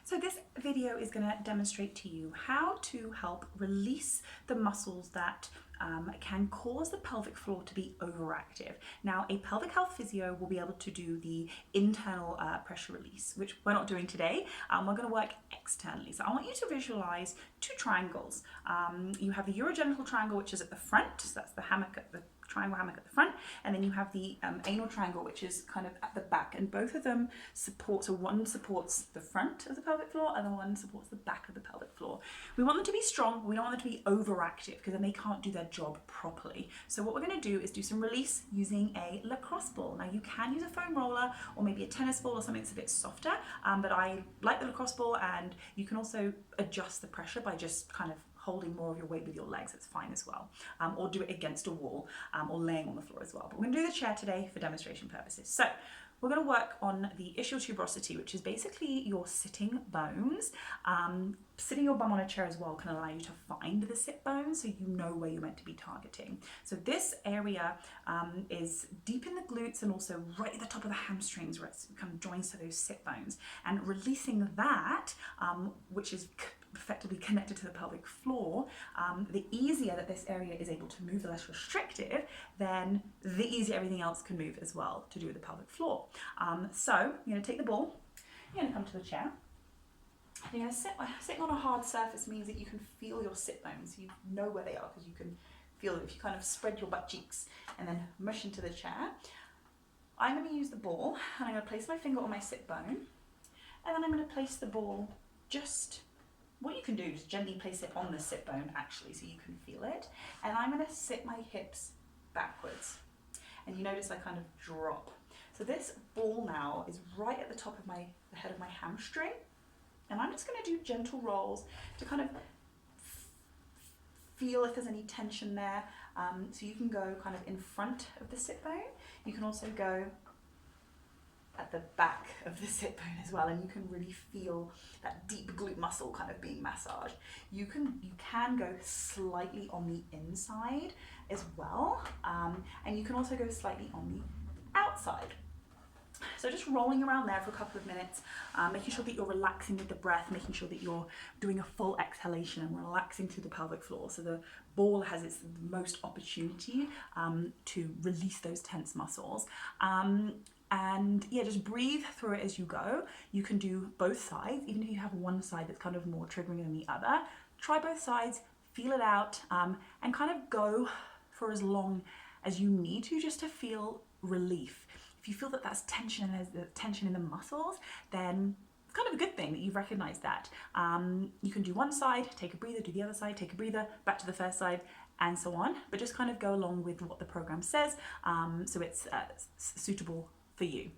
So this video is going to demonstrate to you how to help release the muscles that can cause the pelvic floor to be overactive. Now, a pelvic health physio will be able to do the internal pressure release, which we're not doing today. We're going to work externally. So I want you to visualize two triangles. You have the urogenital triangle, which is at the front. So that's the hammock at the triangle hammock at the front, and then you have the anal triangle, which is kind of at the back, and both of them support, so one supports the front of the pelvic floor and the one supports the back of the pelvic floor. We want them to be strong, we don't want them to be overactive because then they can't do their job properly. So what we're going to do is do some release using a lacrosse ball. Now you can use a foam roller or maybe a tennis ball or something that's a bit softer, but I like the lacrosse ball, and you can also adjust the pressure by just kind of holding more of your weight with your legs. It's fine as well, or do it against a wall, or laying on the floor as well. But we're going to do the chair today for demonstration purposes. So we're going to work on the ischial tuberosity, which is basically your sitting bones. Sitting your bum on a chair as well can allow you to find the sit bones, so you know where you're meant to be targeting. So this area is deep in the glutes and also right at the top of the hamstrings, where it kind of joins to those sit bones. And releasing that, which is effectively connected to the pelvic floor, the easier that this area is able to move, the less restrictive, then the easier everything else can move as well to do with the pelvic floor. So you're going to take the ball, you're going to come to the chair, you're going to sitting on a hard surface means that you can feel your sit bones, you know where they are because you can feel them if you kind of spread your butt cheeks and then mush into the chair. I'm going to use the ball and I'm going to place my finger on my sit bone, and then I'm going to place the ball just, what you can do is gently place it on the sit bone actually, so you can feel it. And I'm going to sit my hips backwards. And you notice I kind of drop. So this ball now is right at the top of the head of my hamstring. And I'm just going to do gentle rolls to kind of feel if there's any tension there. So you can go kind of in front of the sit bone. You can also go at the back of the sit bone as well, and you can really feel that deep glute muscle kind of being massaged. You can go slightly on the inside as well, and you can also go slightly on the outside. So just rolling around there for a couple of minutes, making sure that you're relaxing with the breath, making sure that you're doing a full exhalation and relaxing through the pelvic floor, so the ball has its most opportunity to release those tense muscles. And yeah, just breathe through it as you go. You can do both sides, even if you have one side that's kind of more triggering than the other. Try both sides, feel it out, and kind of go for as long as you need to, just to feel relief. If you feel that that's tension and there's the tension in the muscles, then it's kind of a good thing that you've recognized that. You can do one side, take a breather, do the other side, take a breather, back to the first side, and so on. But just kind of go along with what the program says, so it's suitable for you.